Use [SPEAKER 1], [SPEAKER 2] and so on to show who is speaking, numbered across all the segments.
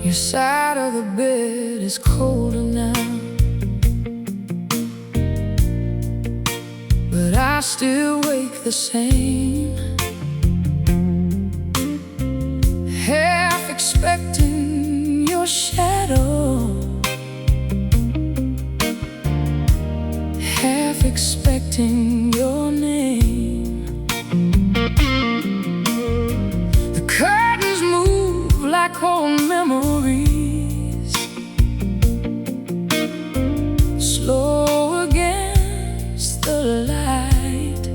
[SPEAKER 1] Your side of the bed is colder now, but I still wake the same, half expecting your shadow, half expecting your name. The curtains move like old memories, slow against the light,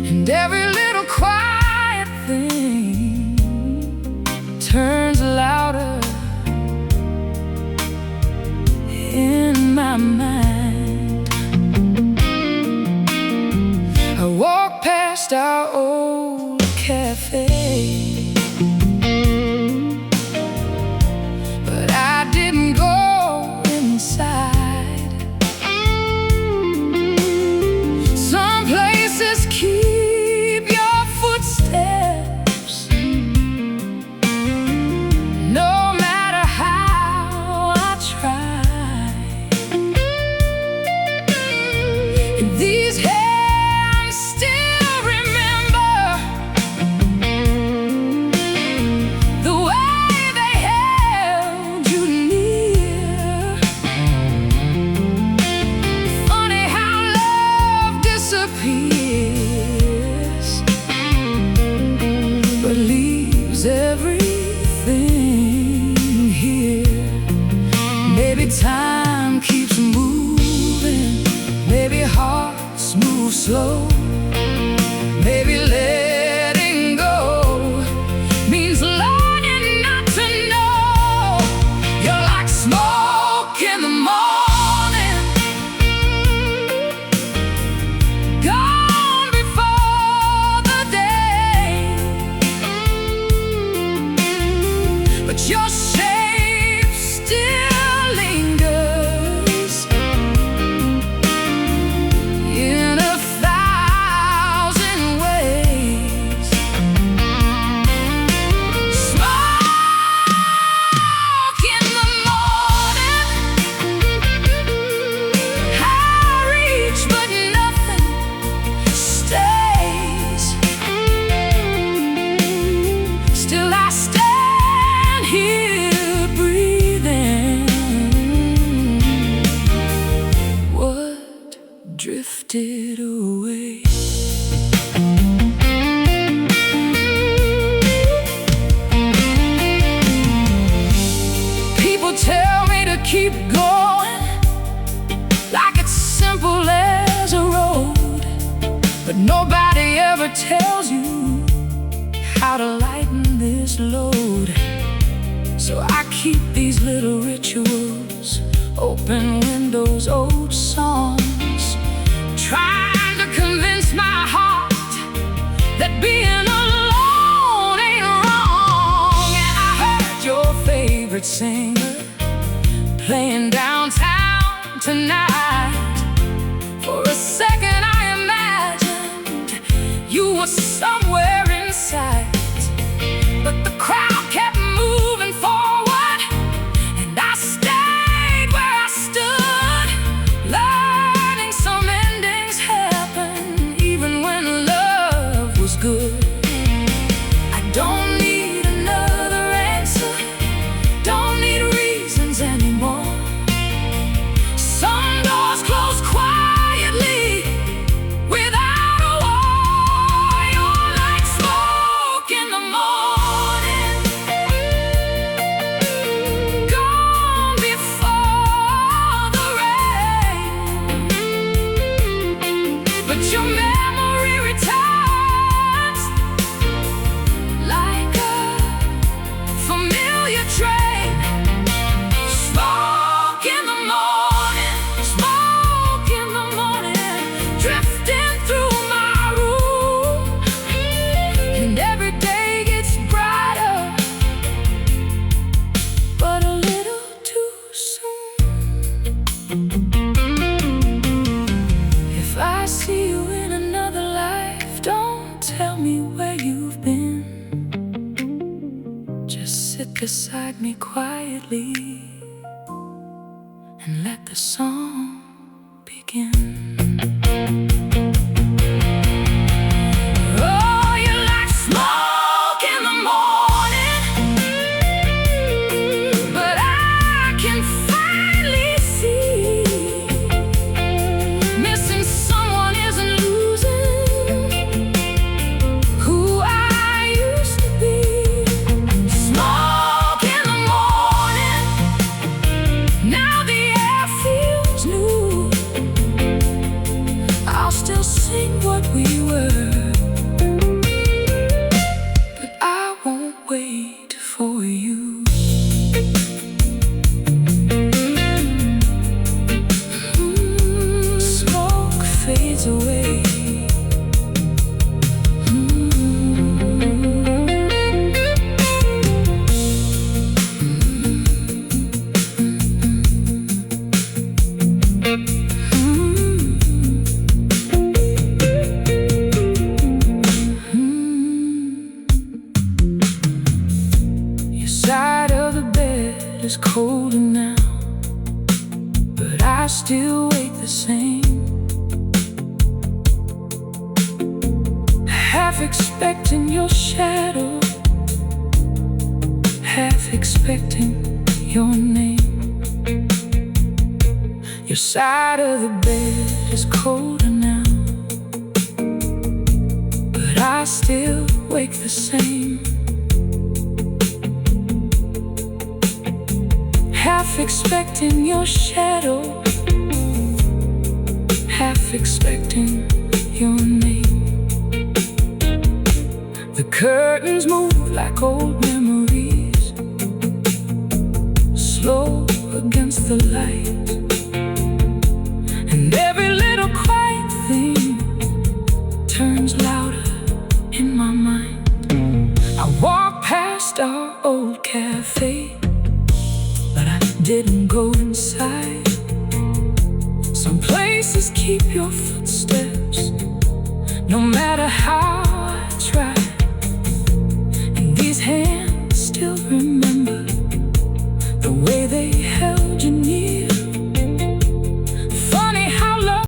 [SPEAKER 1] and every little quiet thing turns louder in my mind. I walk past our old cafe, but I didn't go inside. Some places keep your footsteps, no matter how I try. And these hands still remember the way they held you near. Funny how love disappears, but leaves everything here. Maybe time keeps moving, maybe hearts move slow, maybe letting go means learning not to know. You're like smoke in the morning, gone before the day, but your shape still lingers in a thousand ways. Smoke in the morning, high reach but nothing stays. Still I stand here breathing. What drifted away? People tell me to keep going, like it's simple as a road, but nobody ever tells you how to lighten this load. So I keep these little rituals, open windows, old songs, trying to convince my heart that being alone ain't wrong. And I heard your favorite singer playing downtown tonight. For a second I imagined you were somewhere in sight, but the crowd kept moving forward, and I stayed where I stood, learning some endings happen even when love was good. I don't need another answer, don't need reasons anymore. Some doors close quietly without a war. You're beside me quietly and let the song begin. Oh, you're like smoke in the morning, but I can finally see missing someone isn't losing who I used to be. Smoke in the morning, now the air feels new. I'll still sing what we were, but I won't wait for you. Smoke fades away. Your side of the bed is colder now, but I still wait the same. Half expecting your shadow, half expecting your name. Your side of the bed is colder now, but I still wake the same. Half expecting your shadow, half expecting your name. The curtains move like old memories, slow against the light, and every little quiet thing turns louder in my mind. I walk past our old cafe, but I didn't go inside. Some places keep your footsteps, no matter how I try. And these hands still remember the way they held you near. Funny how love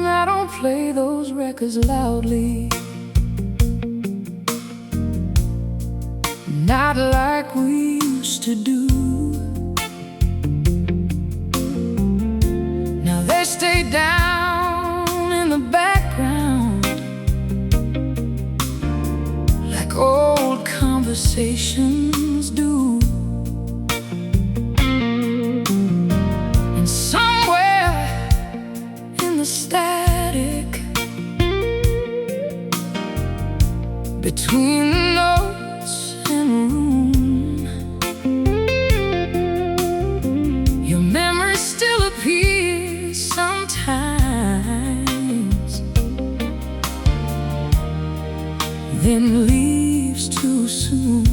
[SPEAKER 1] I don't play those records loudly, not like we used to do. Now they stay down in the background, like old conversations do. And somewhere in the static between the notes and room, your memory still appears sometimes, then leaves too soon.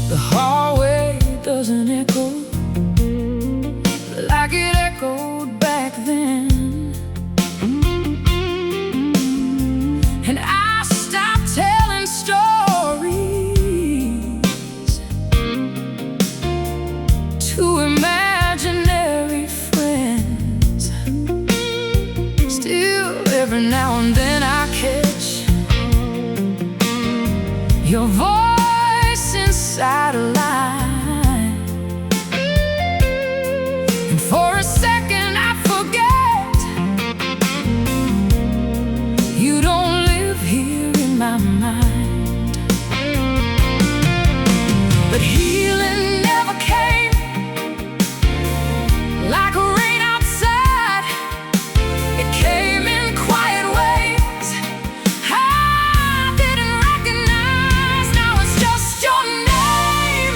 [SPEAKER 1] The hallway doesn't echo like it echoed back then. And I stopped telling stories to imaginary friends. Still, every now and then I catch your voice inside a line, and for a second I forget you don't live here in my mind. But healing never came like rain outside. It came in quiet ways I didn't recognize. Now it's just your name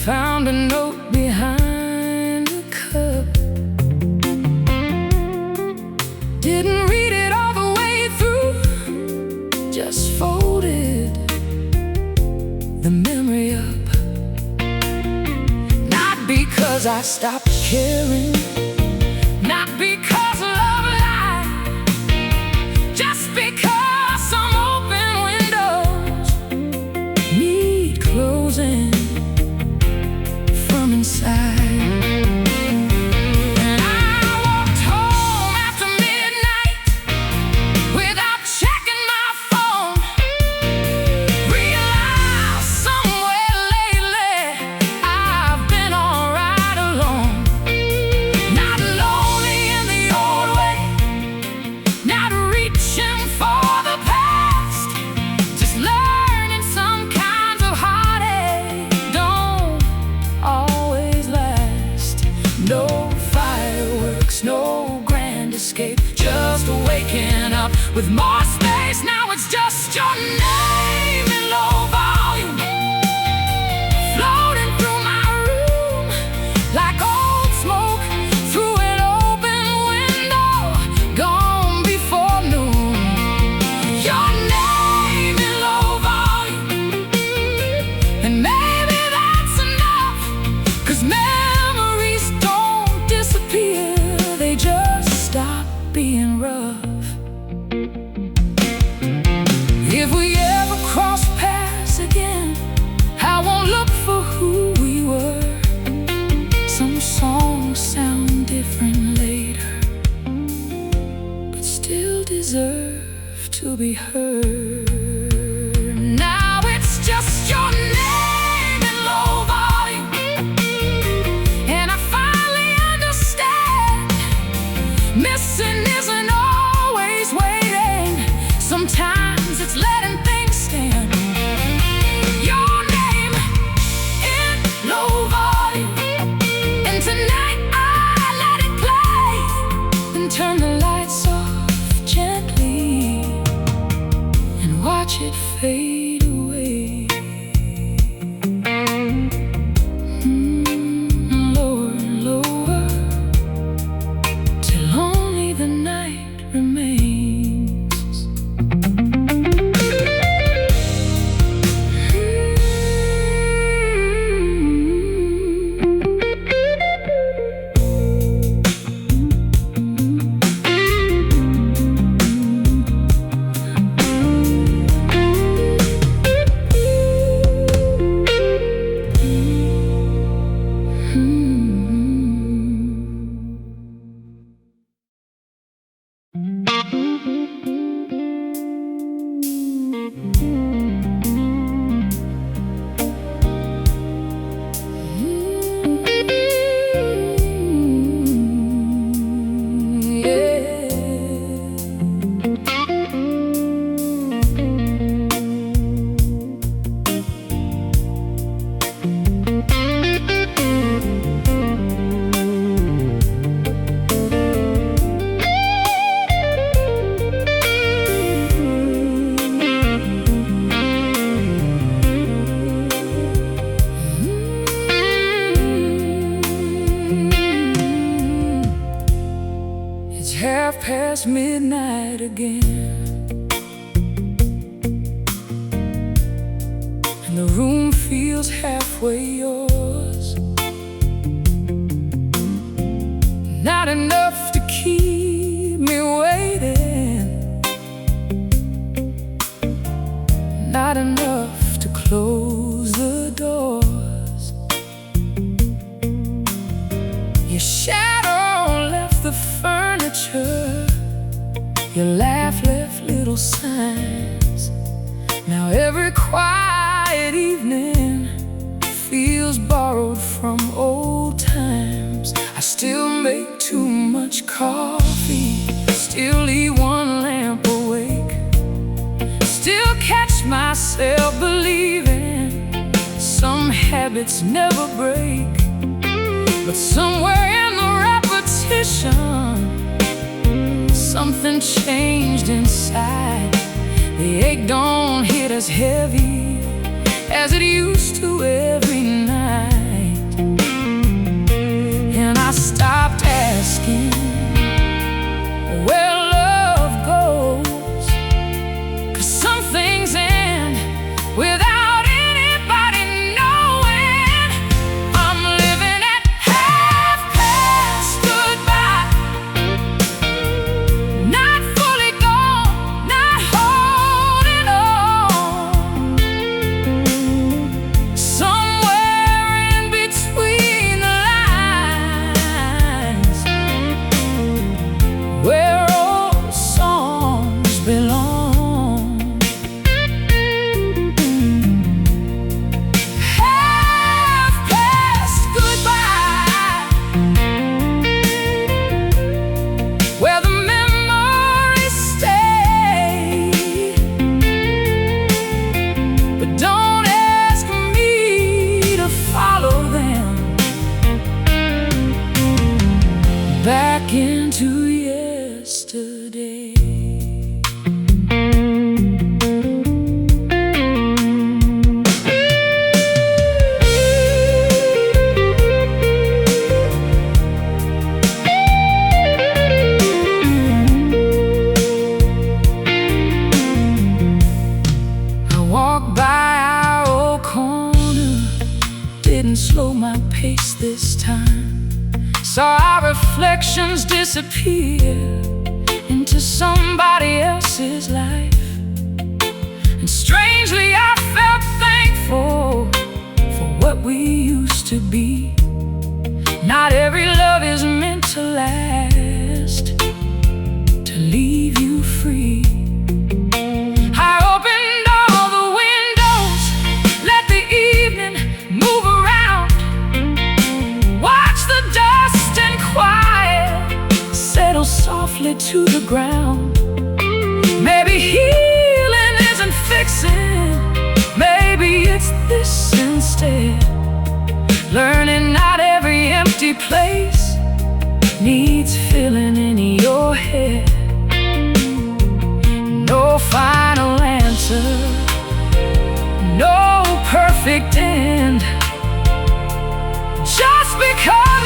[SPEAKER 1] Found a note behind the cup. Didn't read it all the way through, just folded the memory up. Not because I stopped caring, not because love lied, just because some open windows need closing from inside. Just waking up with more space. Now it's just your name in low volume, floating through my room like old smoke through an open window, gone before noon. Your name in low volume, and maybe that's enough, 'cause memories don't disappear, they just stop being rough. If we ever cross paths again, I won't look for who we were. Some songs sound different later, but still deserve to be heard. Now it's just your name in low volume, and I finally understand. Missing isn't always waiting. Sometimes it's letting things stand. Your name in low volume, and tonight I let it play. Then turn the lights off gently and watch it fade away. Lower and lower, till only the night remains. Past midnight again, and the room feels halfway yours. Not enough to keep me waiting, not enough to close the doors. Your shadow left the furniture, your laugh left little signs. Now every quiet evening feels borrowed from old times. I still make too much coffee, still leave one lamp awake, still catch myself believing some habits never break. But somewhere in the repetition, something changed inside. The ache don't hit as heavy as it used to every night. back into yesterday. Didn't slow my pace this time. Saw our reflections disappear into somebody else's life. And strangely I felt thankful for what we used to be. Not every love is meant to last, to leave you free. Softly to the ground. Maybe healing isn't fixing, maybe it's this instead. Learning not every empty place needs filling in your head. No final answer, no perfect end, just becoming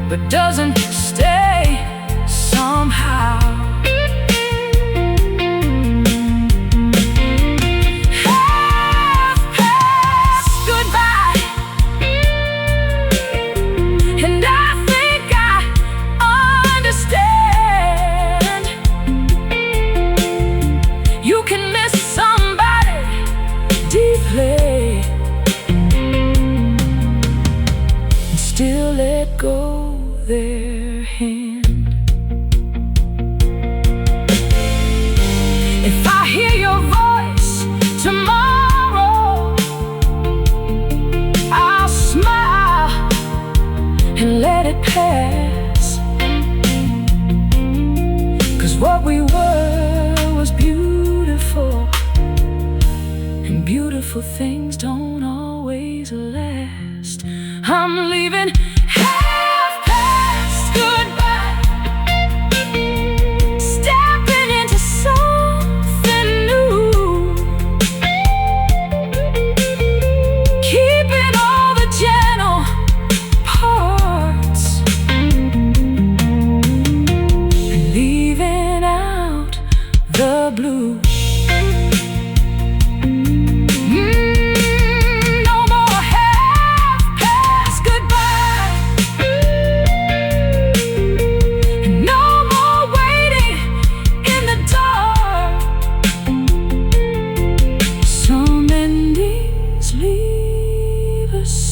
[SPEAKER 1] but doesn't stay somehow. Half past goodbye, and I think I understand. You can miss somebody deeply and still let go their hand. If I hear your voice tomorrow, I'll smile and let it pass. 'Cause what we were was beautiful, and beautiful things don't always last. I'm leaving goodbye, stepping into something new, keeping all the gentle parts and leaving out the blue.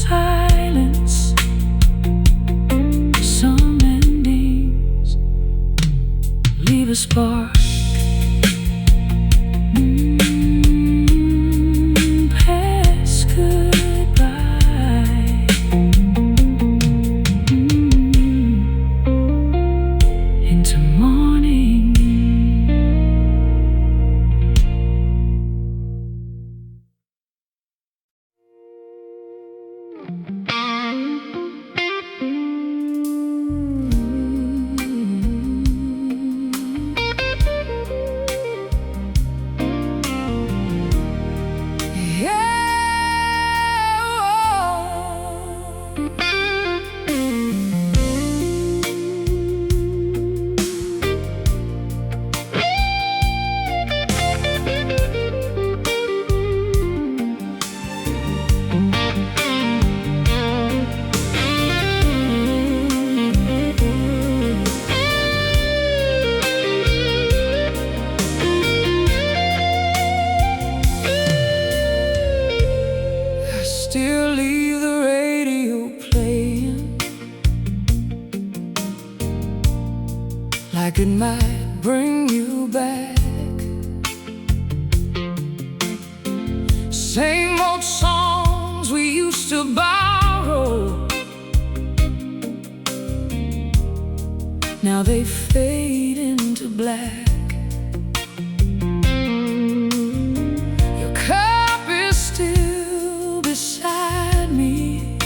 [SPEAKER 1] Silence, some endings leave a spark. Past goodbye, into morning. Still leave the radio playing, like it might bring you back. same old songs we used to borrow, now they fade into black. Your cup is still beside me,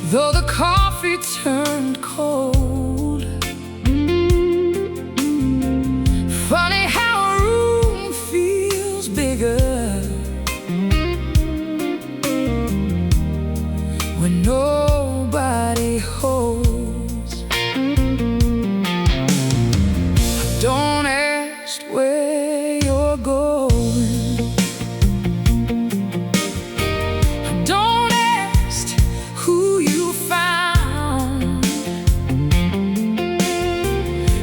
[SPEAKER 1] though the coffee turned cold. Funny how a room feels bigger when nobody holds. Don't ask where you're going, don't ask who you found,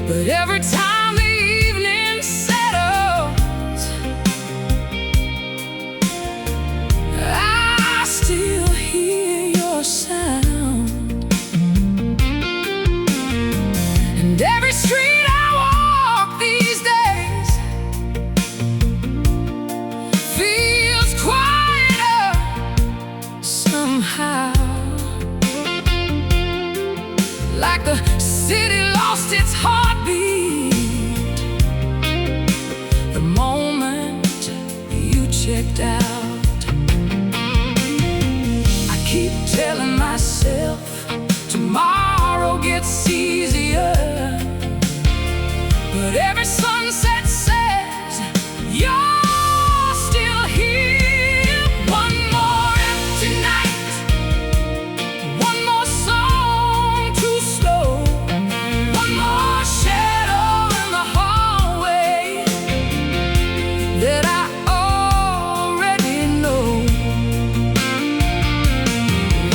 [SPEAKER 1] but every time the evening settles, I still hear your sound. And every street I walk these days feels quieter somehow, like the city lost its heartbeat the moment you checked out. I keep telling myself tomorrow gets easier, but every sunset says you're still here. One more empty night, one more song too slow, one more shadow in the hallway that I already know.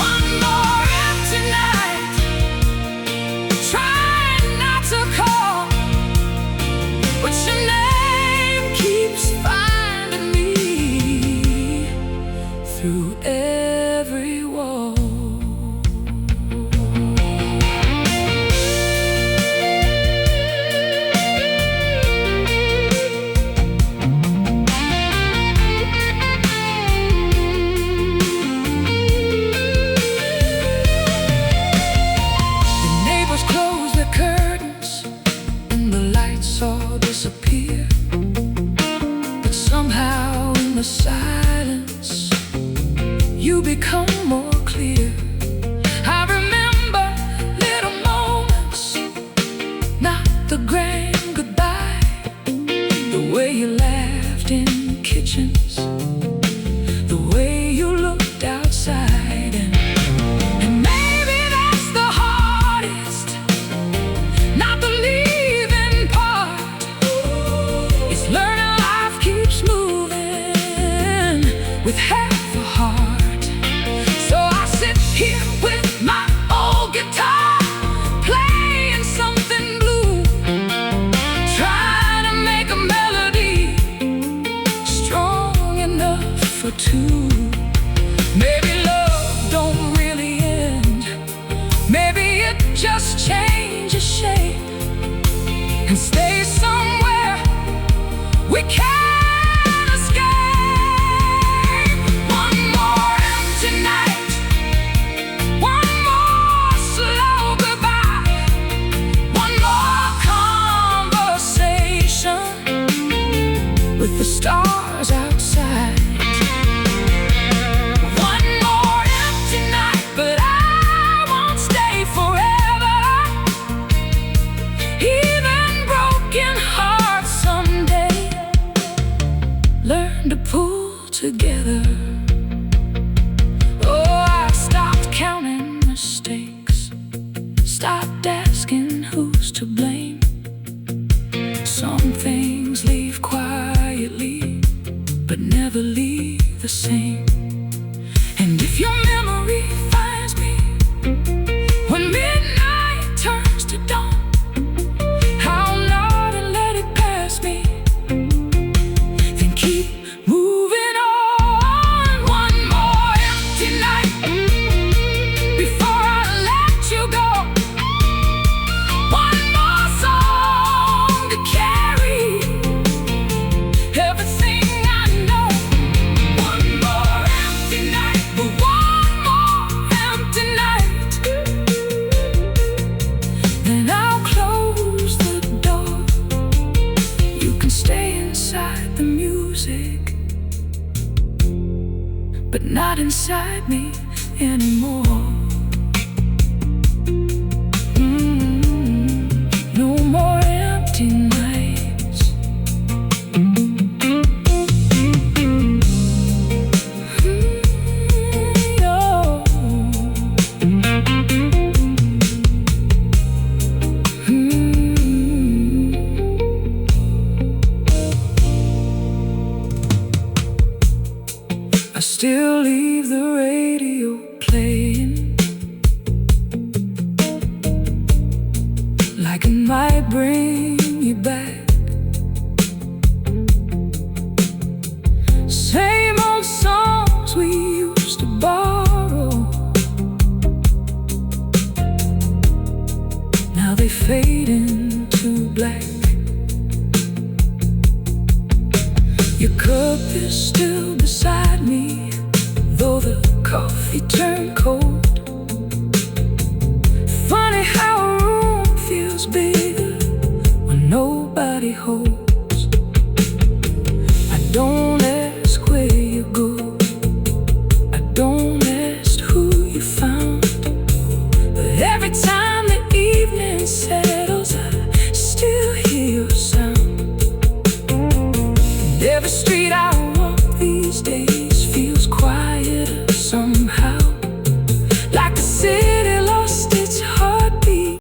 [SPEAKER 1] One more empty night, trying not to call, but your name keeps finding me through every wall. The neighbors close their curtains and the lights all disappear, but somehow in the silence you become more clear. I remember little moments, not the grand goodbye, the way you laughed in kitchens, the way you looked outside, and maybe that's the hardest, not the leaving part. It's learning life keeps moving with half a heart. So I sit here with my old guitar, playing something blue, trying to make a melody strong enough for two. Maybe love don't really end, maybe it just changes shape and stays somewhere we can't escape. One more empty night, one more slow goodbye, one more conversation with the stars outside. One more empty night, but I won't stay forever. Even broken hearts someday learn to pull together. Oh, I stopped counting mistakes, stopped asking who's to blame. Some things leave quietly, but never leave the same. And if your memory finds me when midnight turns to dawn, I'll nod and let it pass me, then keep moving on. not inside me anymore. No more empty nights. No. I still leave the radio playing, like it might bring you back. Same old songs we used to borrow, now they fade into black. Your cup is still beside me, though the coffee turned cold. Funny how a room feels bigger when nobody holds. I don't ask where you go, I don't ask who you found, but every time the evening settles, I still hear your sound. And every street I walk these days feels quieter somehow, like the city lost its heartbeat.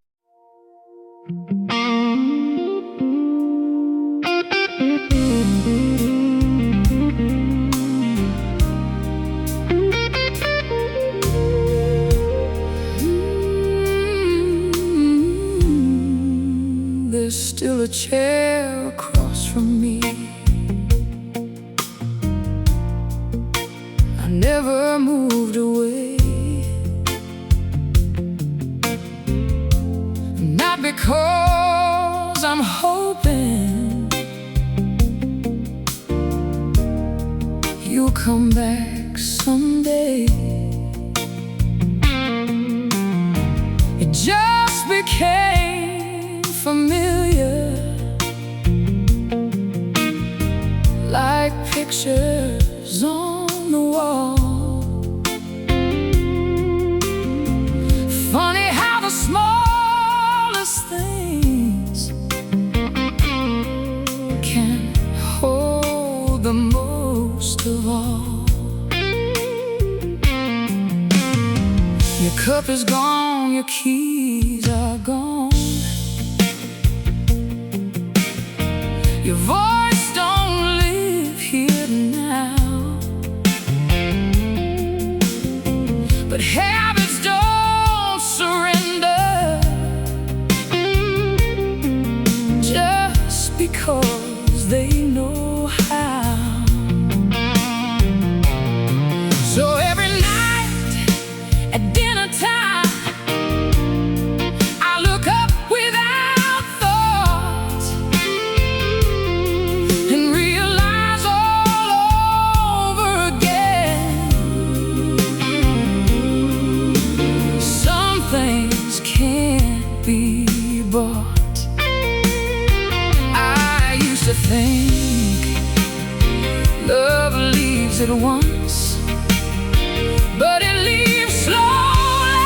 [SPEAKER 1] There's still a chair across from me. I never moved away, not because I'm hoping you'll come back someday. It just became familiar, like pictures on the wall. Funny how the smallest things can hold the most of all. Your cup is gone, your keys are gone, your voice don't live here now, but habits don't surrender just because they know how. So every night at dinner time, I look up without thought and realize all over again, some things can't be bought. I used to think love leaves at once, but it leaves slowly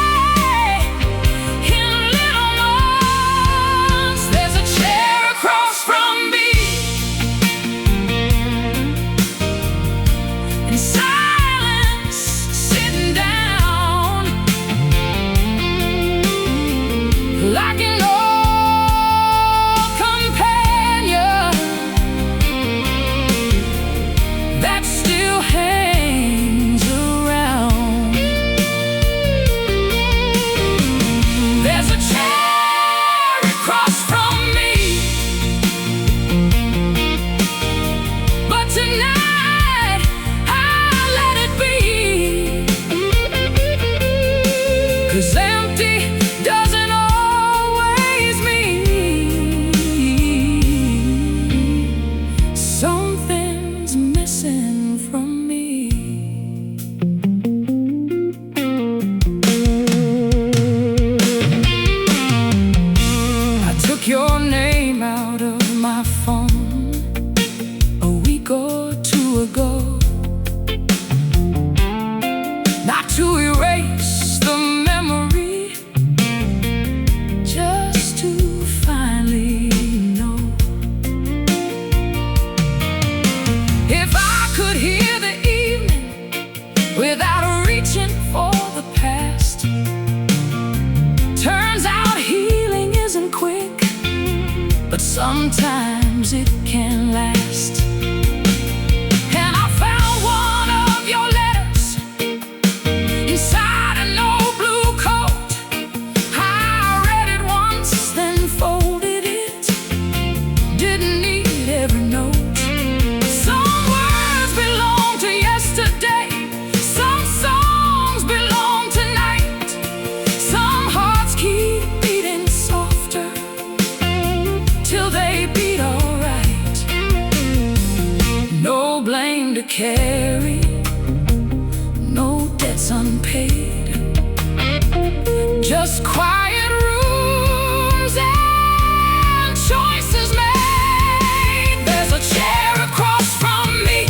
[SPEAKER 1] in little ones. There's a chair across from me, in silence, sitting down, like an old companion that still hangs sometimes it can last. And I found one of your letters inside an old blue coat. I read it once, then folded it. Didn't need every note. Some words belong to yesterday, some songs belong tonight. Some hearts keep beating softer till they beat alright. No blame to carry, no debts unpaid, just quiet rooms and choices made. There's a chair across from me,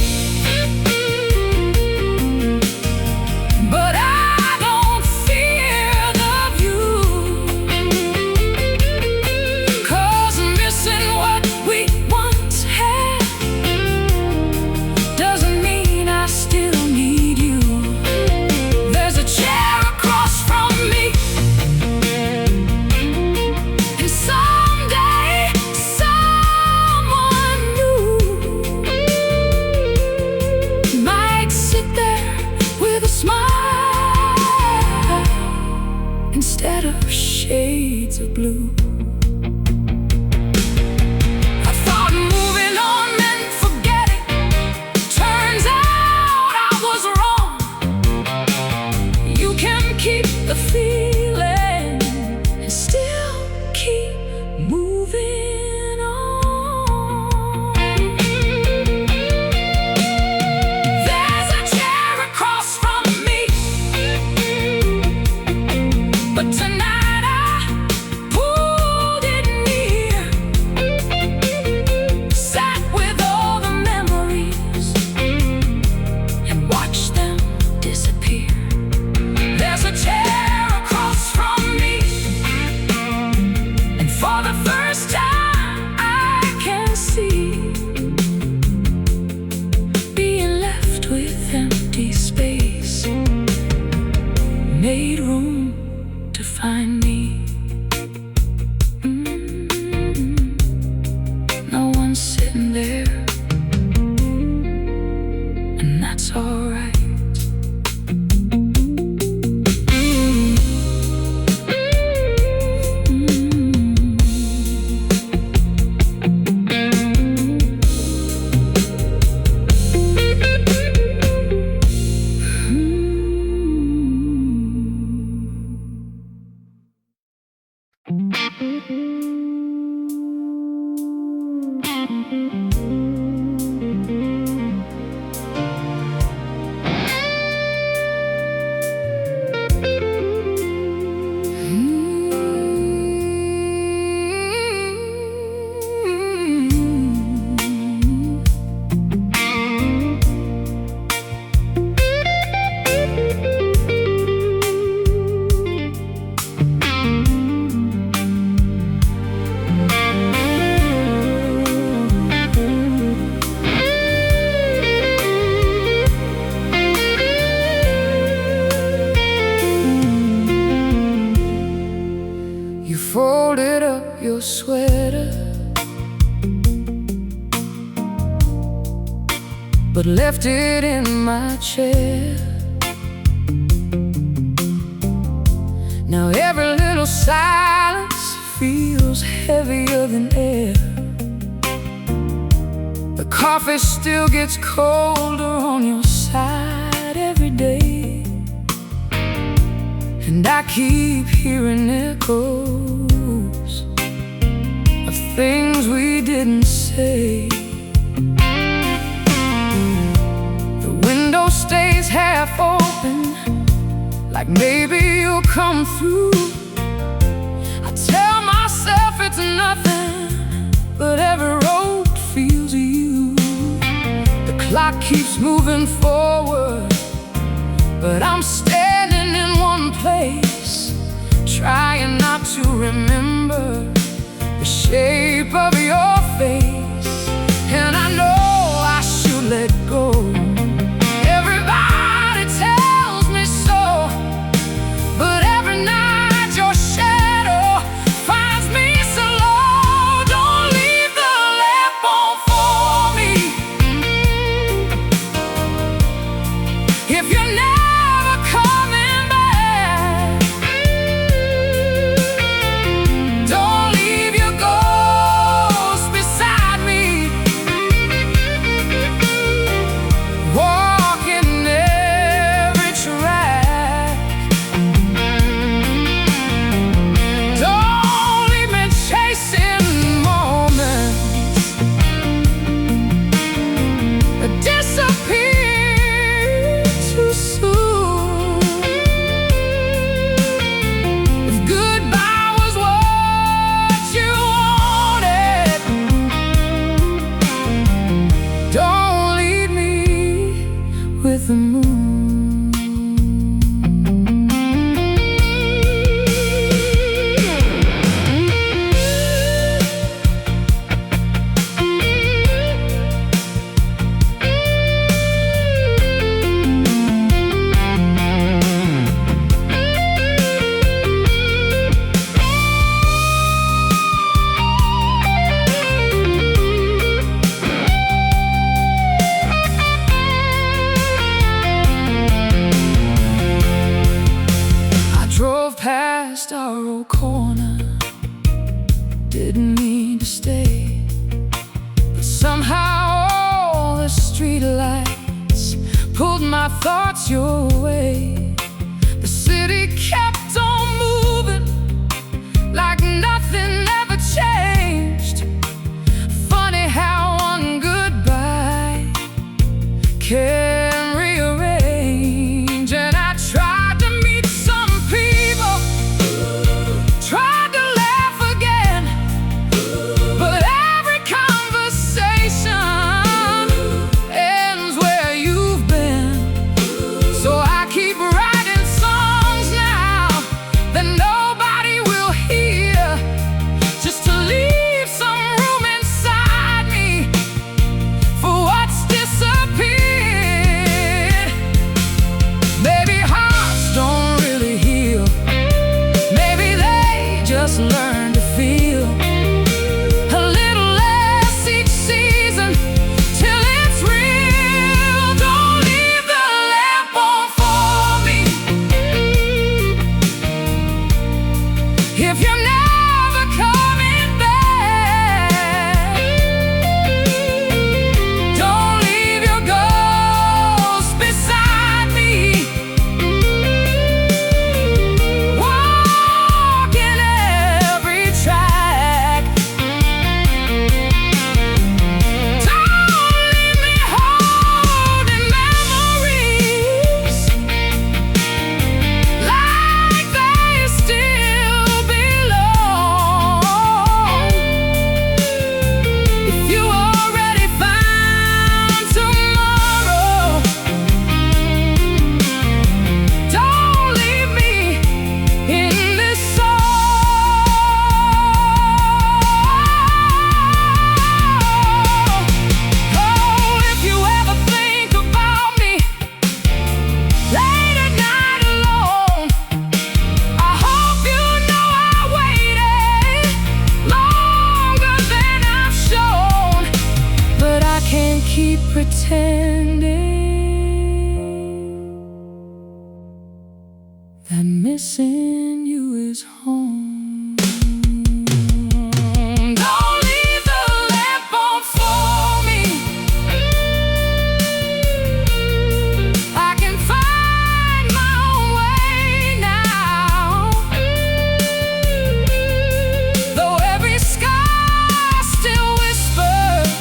[SPEAKER 1] but I don't fear the view, 'cause missing what we once had doesn't mean I still need you. There's a chair across from me, and someday someone new might sit there with a smile instead of shades of blue. I thought moving on meant forgetting. Turns out I was wrong. You can keep the feeling and still keep moving on. There's a chair across from me, but tonight I pulled it near, sat with all the memories and watched them disappear. There's a chair across from me, and for the first time I can see being left with empty space made room to find me. No one's sitting there, and that's alright. You folded up your sweater, but left it in my chair. Now every little silence feels heavier than air. The coffee still gets colder on your side every day, and I keep hearing echoes of things we didn't say. The window stays half open, like maybe you'll come through. I tell myself it's nothing, but every road feels you. The clock keeps moving forward, but I'm standing in one place, trying not to remember the shape of your face. And I know I should let go. Everybody tells me so, but every night your shadow finds me so low. Don't leave didn't mean to stay, but somehow all the street lights pulled my thoughts your way. The city kept on moving like nothing ever changed. Funny how one goodbye can rearrange. And I tried to meet some people, tried to laugh again, but every conversation ends where you've been. So I keep writing songs now that nobody will hear, just to leave some room inside me for what's disappeared. Maybe hearts don't really heal, maybe they just learn to feel a little less each season till it's real. Don't leave the lamp on for me if you're never coming back. Don't leave your ghost beside me, walking every track. Don't leave me holding memories like they still belong. If you already found tomorrow, don't leave me in this song. Oh, if you ever think about me late at night alone, I hope you know I waited longer than I've shown. But I can't keep pretending that missing you is home. Don't leave the lamp on for me. I can find my own way now, though every sky still whispers.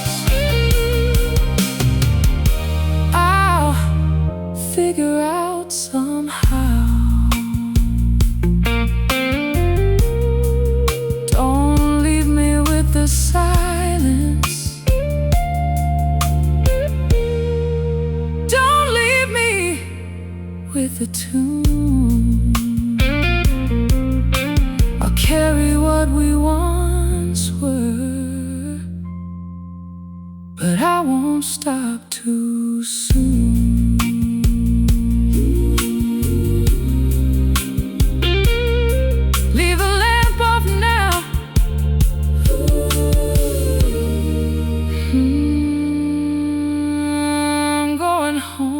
[SPEAKER 1] I'll figure out somehow. Don't leave me with the silence. Don't leave me with the tune. I'll carry what we once were, but I won't stop too soon. Leave the lamp off now. I'm going home.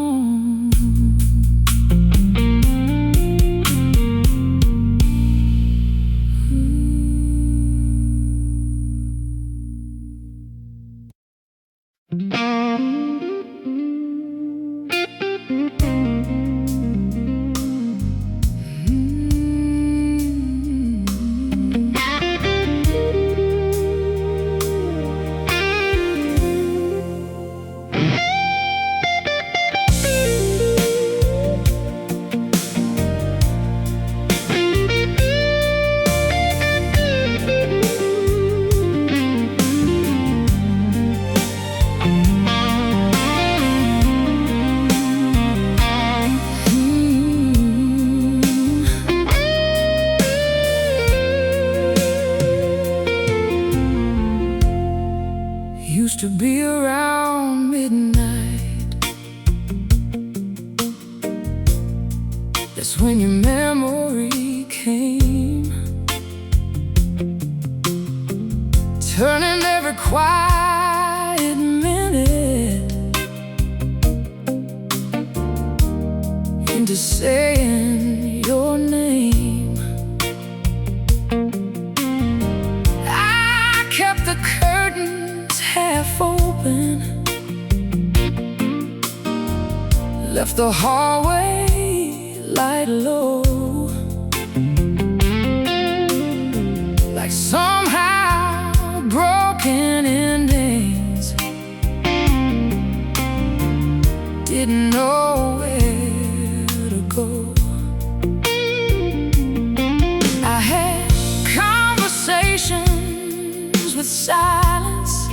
[SPEAKER 1] Used to be around midnight. That's when your memory came, turning every quiet minute into saying your name. I left the hallway light low, like somehow broken endings. Didn't know where to go. I had conversations with silence,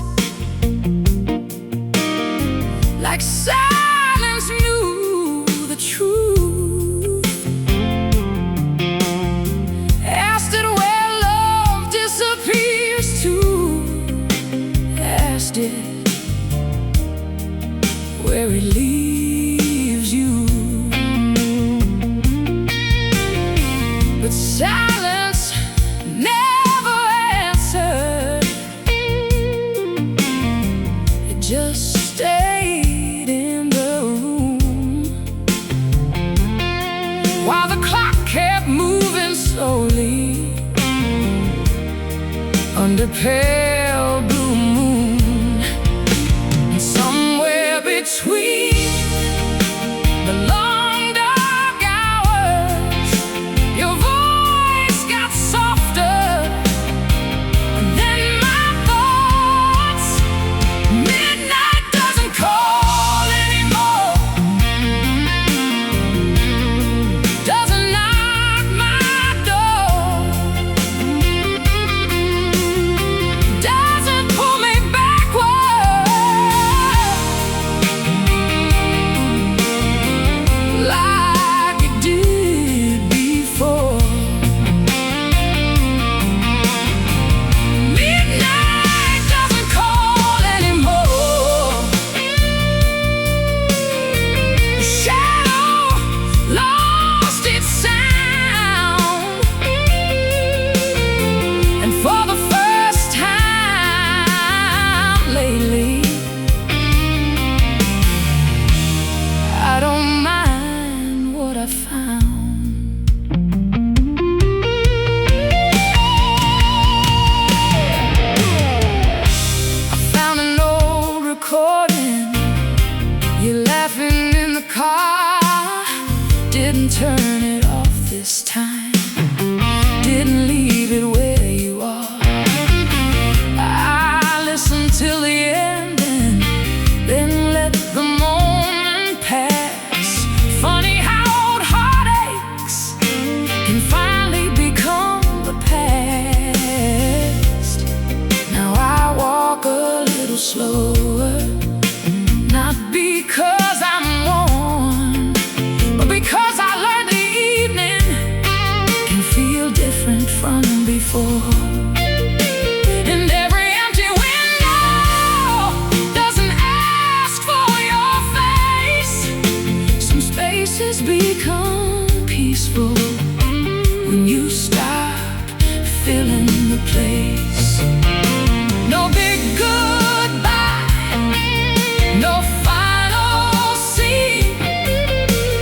[SPEAKER 1] like silence knew the truth. Asked it where love disappears to. Asked it where it leaves you. But silence never answered. It just stayed in the room, while the clock kept moving slowly under pale blue moon. And somewhere between the long dark hours, your voice got softer, and then my thoughts. Midnight doesn't call anymore, doesn't knock my door, doesn't pull me backward like it did before. Midnight doesn't call anymore. The shadow lost its sound, and for the first time lately, I don't mind what I found. I found an old recording, you laughing in the car. Didn't turn it off this time, didn't leave it where you are. I listened till the end and then let the moment pass. Funny how old heartaches can finally become the past. Now I walk a little slower, not because I'm worn, but because I learned the evening can feel different from before. And every empty window doesn't ask for your face. Some spaces become peaceful when you stop filling the place. No big goodbye, no final scene,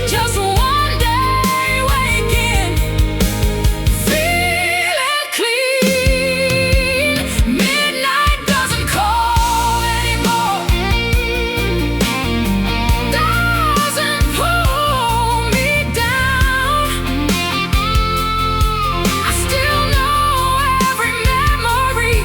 [SPEAKER 1] just one day waking, feeling clean. Midnight doesn't call anymore, doesn't pull me down. I still know every memory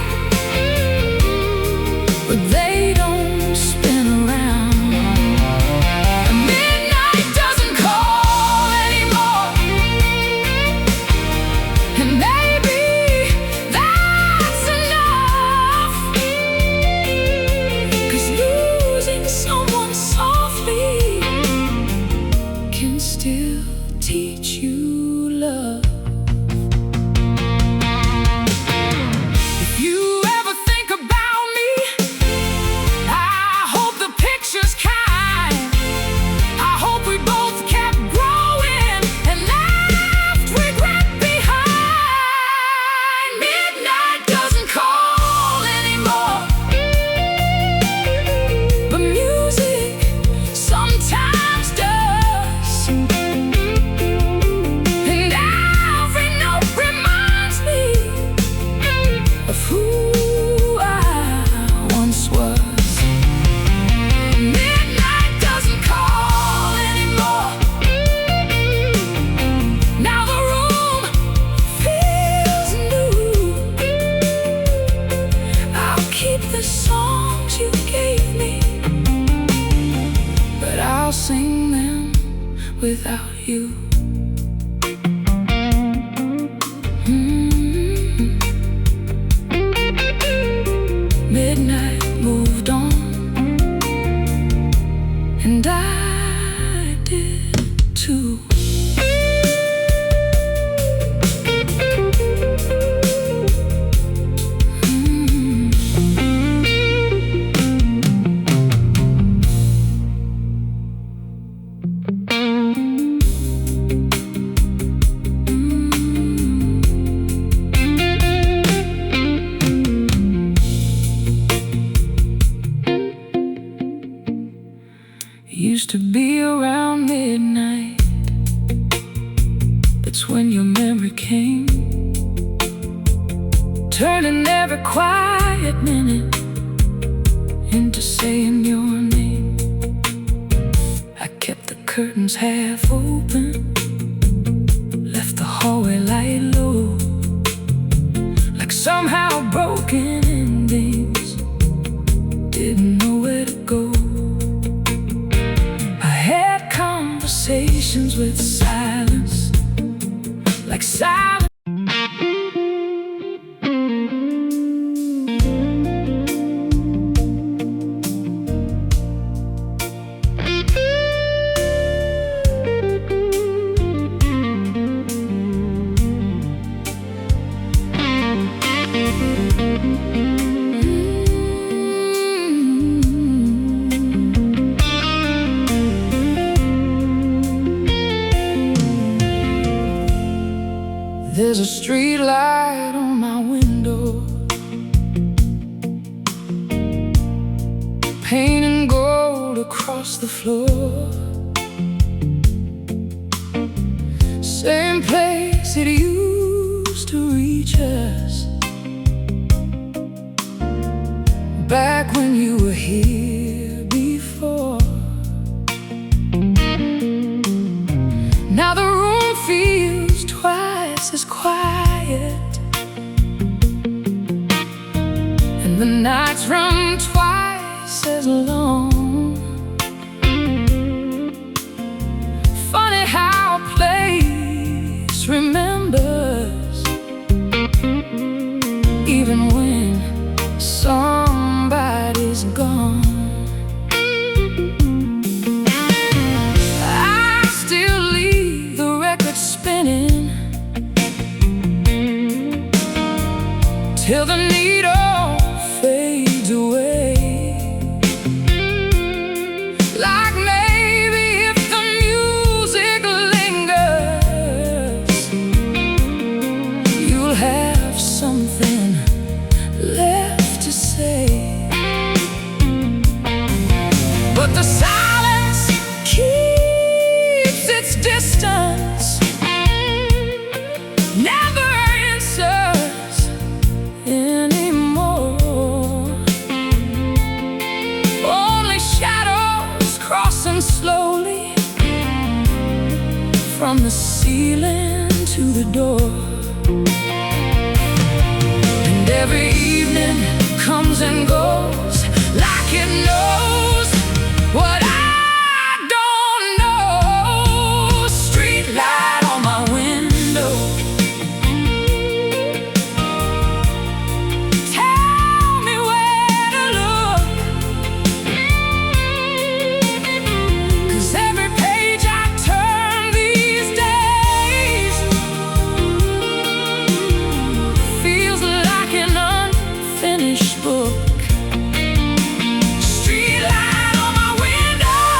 [SPEAKER 1] without you. Midnight moved on, and I did too. Used to be around midnight, that's when your memory came, turning every quiet minute into saying your name. I kept the curtains half open, left the hallway light low, like somehow broken endings didn't know where to go. Conversations with silence, like silence. There's a street light on my window, painting gold across the floor. Same place it used to reach us, back when you were here before. Now the room feels twice as quiet, and the nights run twice as long. Funny how a place remembers, even when somebody's gone. I still leave the record spinning till the needle fades away. Like maybe if the music lingers, you'll have something left to say. But the silence keeps its distance, never answers anymore. Only shadows crossing slowly from the ceiling to the door. And every evening comes and goes like it knows what I don't know. Street light on my window, tell me where to look, 'cause every page I turn these days feels like an unfinished book. Street light on my window,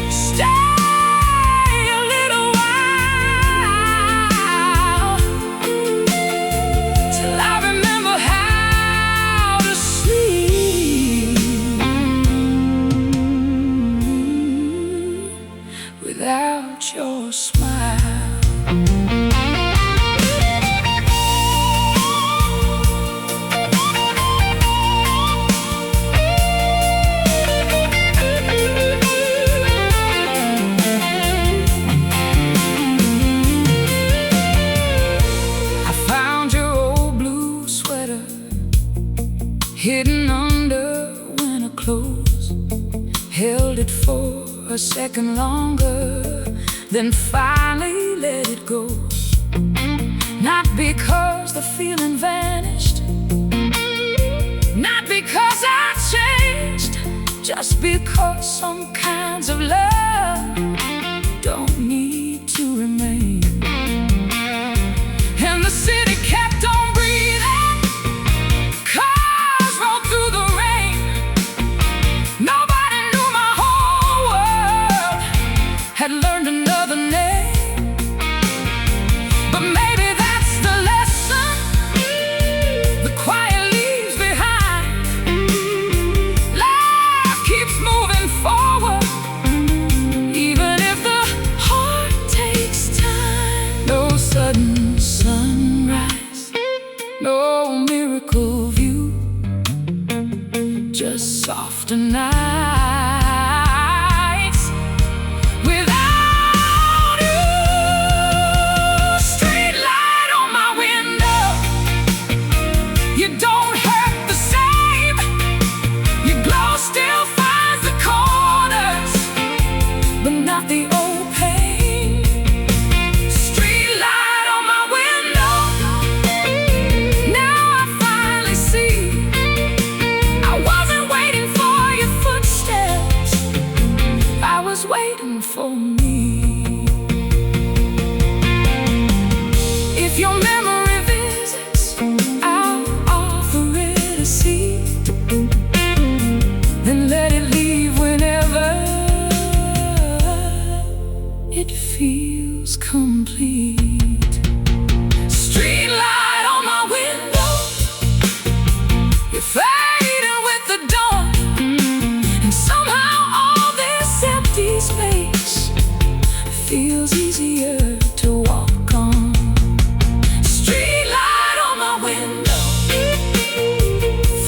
[SPEAKER 1] stay a little while till I remember how to sleep without your smile. I found your old blue sweater hidden under winter clothes. held it for a second longer, then finally let it go. Not because the feeling vanished, not because I changed, just because some kinds of love don't need to remain. And the city kept on breathing, cars rolled through the rain. Nobody knew my whole world had learned another name. But maybe that's the lesson the quiet leaves behind. Life keeps moving forward, even if the heart takes time. No sudden sunrise, no miracle view, just softer nights without you. Street light on my window, you don't hurt the same. Your glow still finds the corners, but not the old pain. Street light on my window, now I finally see. I wasn't waiting for your footsteps, I was waiting for me. If your memory visits, I'll offer it a seat, then let it leave whenever it feels complete. Street light on my window, you're fading with the dawn, and somehow all this empty space feels easier to walk on. Street light on my window,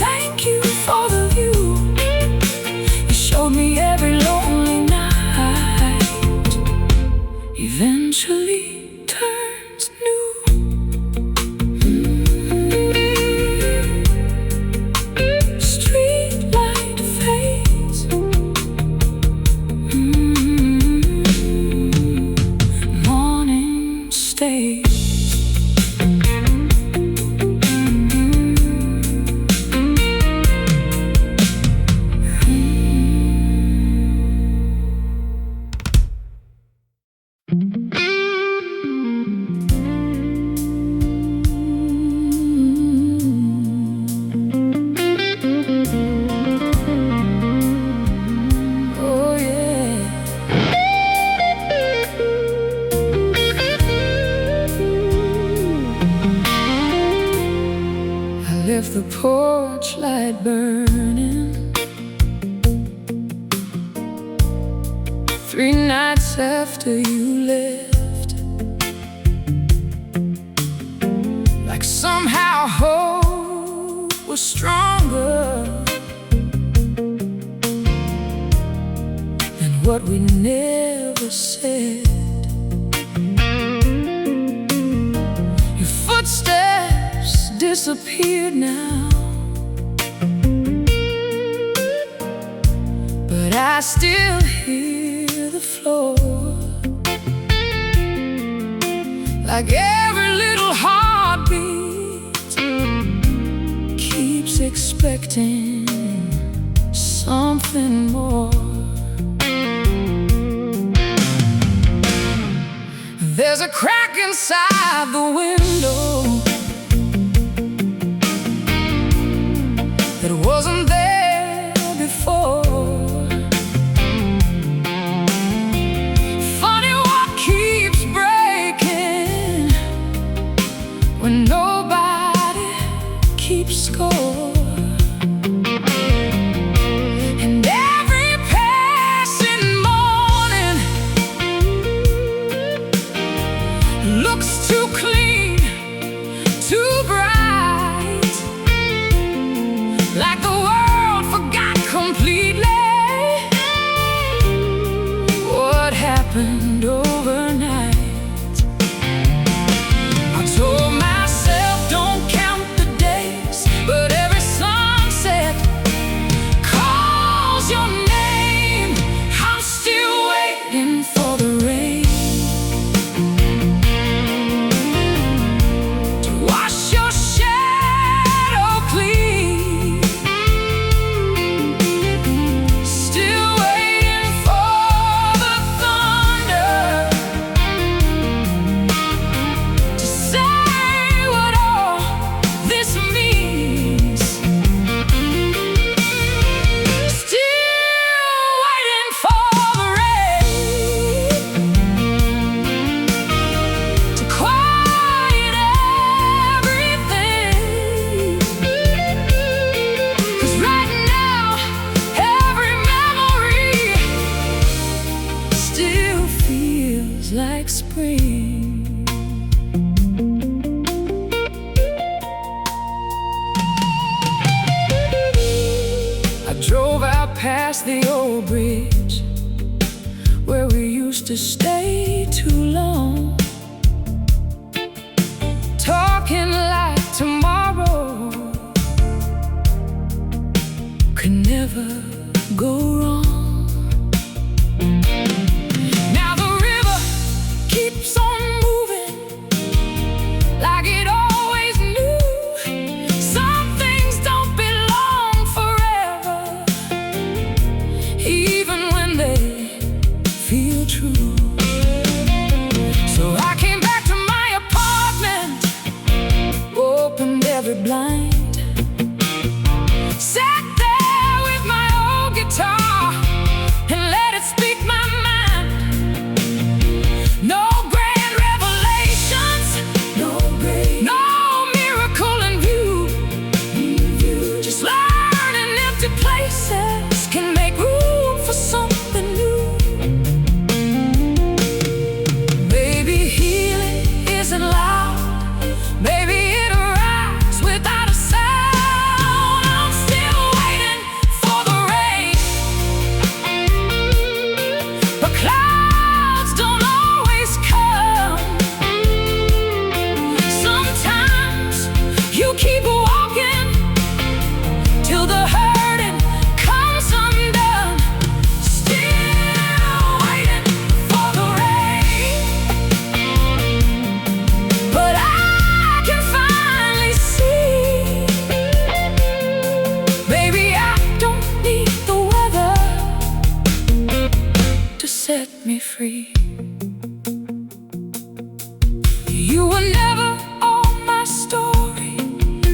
[SPEAKER 1] thank you for the view. You showed me every lonely night eventually turns new. Street light fades, morning stays. Oh yeah. I left the porch light burning 3 nights after you left. Like somehow hope was stronger than what we never said. Your footsteps disappeared now, but I still hear the floor, like every little heartbeat keeps expecting something more. There's a crack inside the window that wasn't there before. Funny what keeps breaking when nobody keeps score. And every passing morning looks too clean, too bright, like the world forgot completely what happened overnight. I told myself don't count the days, but every past the old bridge where we used to stay too long, talking like tomorrow could never go wrong. Now the river keeps on moving like it always knew. Some things don't belong forever, even when they feel true. So I came back to my apartment, opened every blind, sat there with my old guitar and let it speak my mind. No grand revelations, no miracle in view. Just learning empty places can make room for something new. Maybe healing isn't loud, maybe it arrives without a sound. I'm still waiting for the rain, but clouds don't always come. Sometimes you keep walking till the hurting comes undone. Still waiting for the rain, but I can finally see, baby, I don't need the weather to set me free. You were never all my story,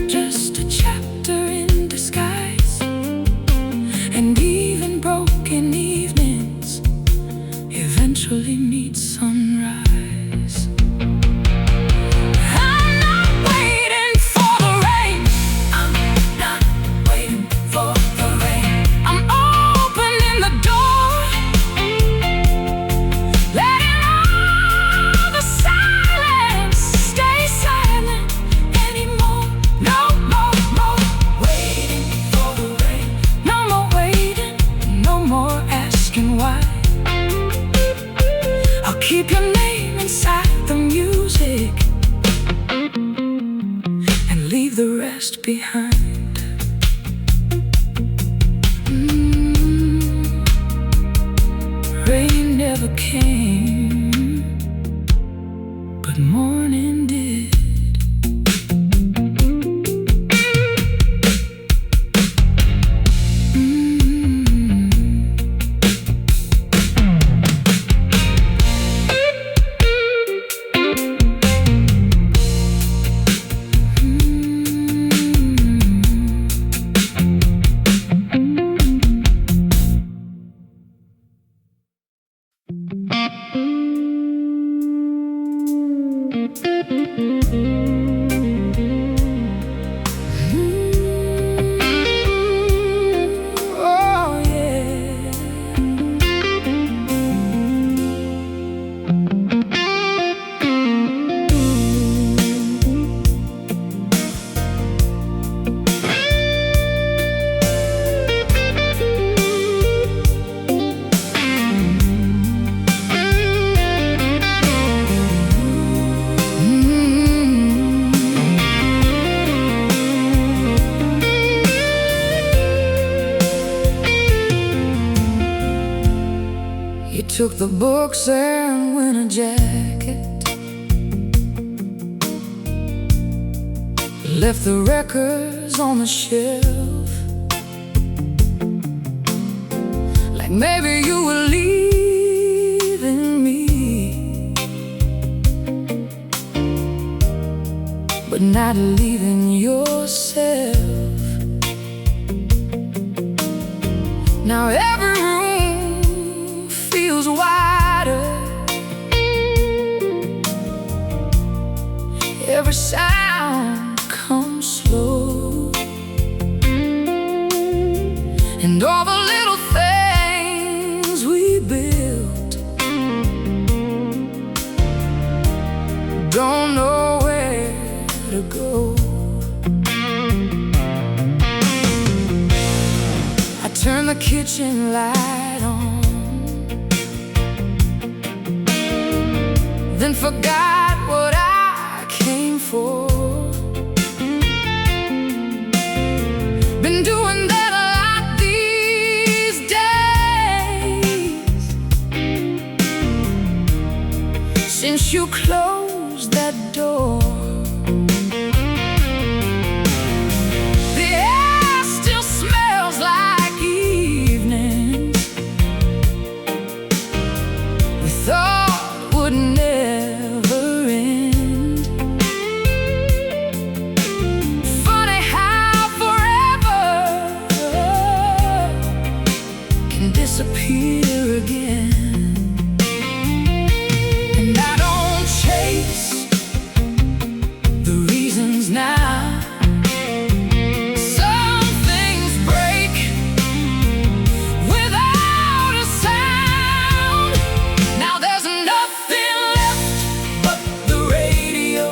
[SPEAKER 1] just a chapter in disguise. And even broken evenings eventually meet sunrise. I'm not waiting for the rain. I'm not waiting for the rain. I'm opening the door, letting all the silence stay silent anymore. No more waiting for the rain. No more waiting, no more asking why. I'll keep your name inside the music and leave the rest behind. Rain never came, but morning did. Oh yeah. You took the books and winter jacket, left the records on the shelf, like maybe you were leaving me, but not leaving yourself. Now every room feels wider, every sound comes slow, and all the little things we built don't know where to go. I turn the kitchen light on, then forgot what I came for. Been doing that a lot these days, since you closed that door. The air still smells like evening we thought would never end. Funny how forever can disappear again. And I don't chase the reasons now. Some things break without a sound. Now there's nothing left but the radio,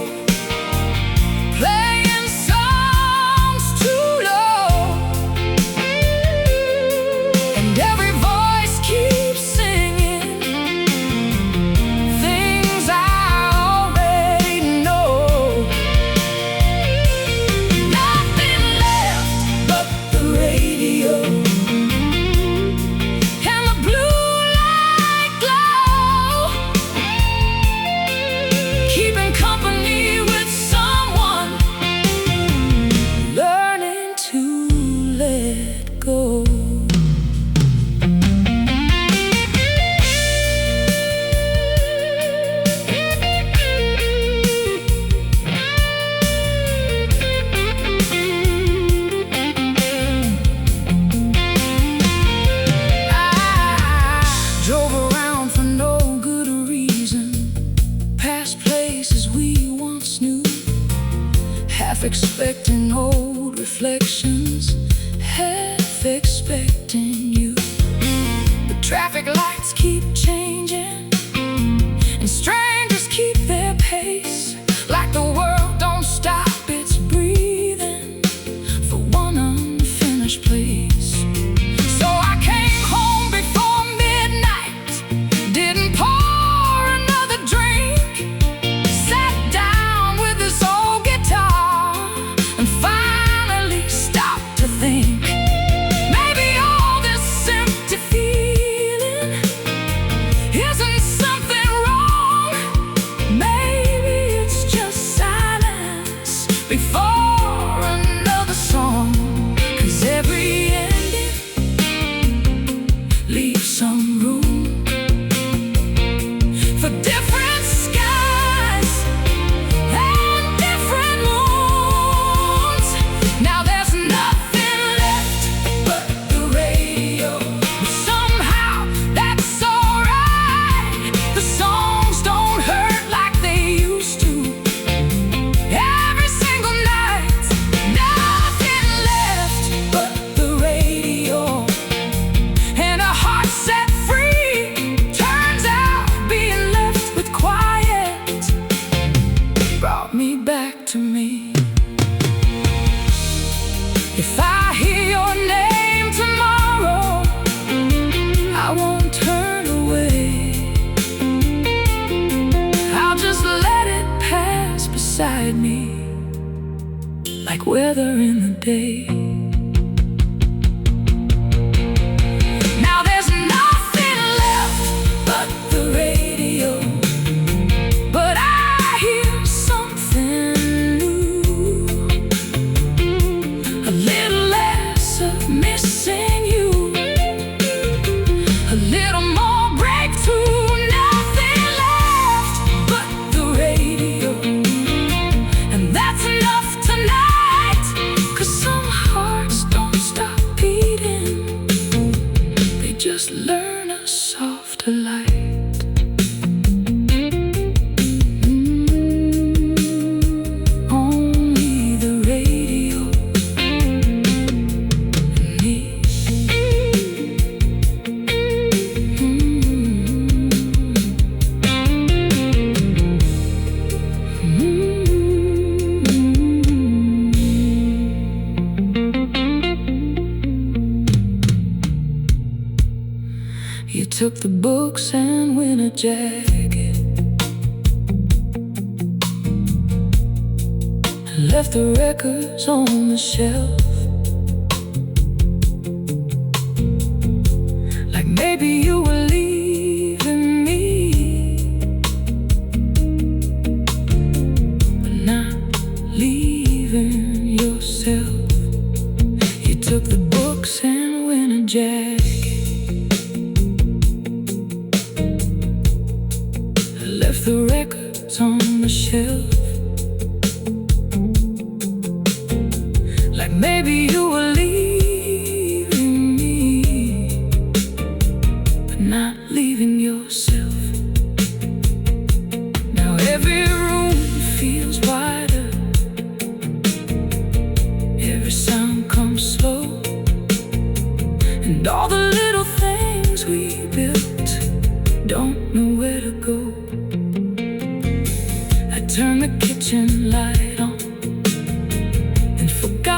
[SPEAKER 1] playing songs too low, and every voice keeps singing things I already know. Nothing left but the radio and the blue light glow, keeping company with someone, learning to let go. I drove around for no good reason, past places we once knew, half expecting old reflections, half expecting you. The traffic lights keep changing, and strangers keep their pace, like the world don't stop its breathing for one unfinished place. So I came home before midnight, didn't pour another drink, sat down with this old guitar, and finally stopped to think. Maybe all this empty feeling isn't something wrong. Maybe it's just silence before another song. 'Cause every ending leaves some room for different skies and different moons. Now there's nothing left but the radio, but somehow that's alright. The songs don't hurt like they used to. Every single night, nothing left but the radio, and a heart set free. Turns out being left with quiet brought me back to me. If I hear your name tomorrow, I won't turn away. I'll just let it pass beside me, like weather in the day. Now there's nothing left but the radio, but I hear something new, a little less of missing you, a little more breakthrough. Nothing left but the radio, and that's enough tonight. 'Cause some hearts took the books and winter jacket, and left the records on the shelf. Like maybe you were leaving me, but not leaving yourself. You took the books and winter jacket, left the records on the shelf. Like maybe you were leaving me, but not leaving yourself. Now every room feels wider, every sound comes slow, and all the little things we built don't know where to go. I turn the kitchen light on,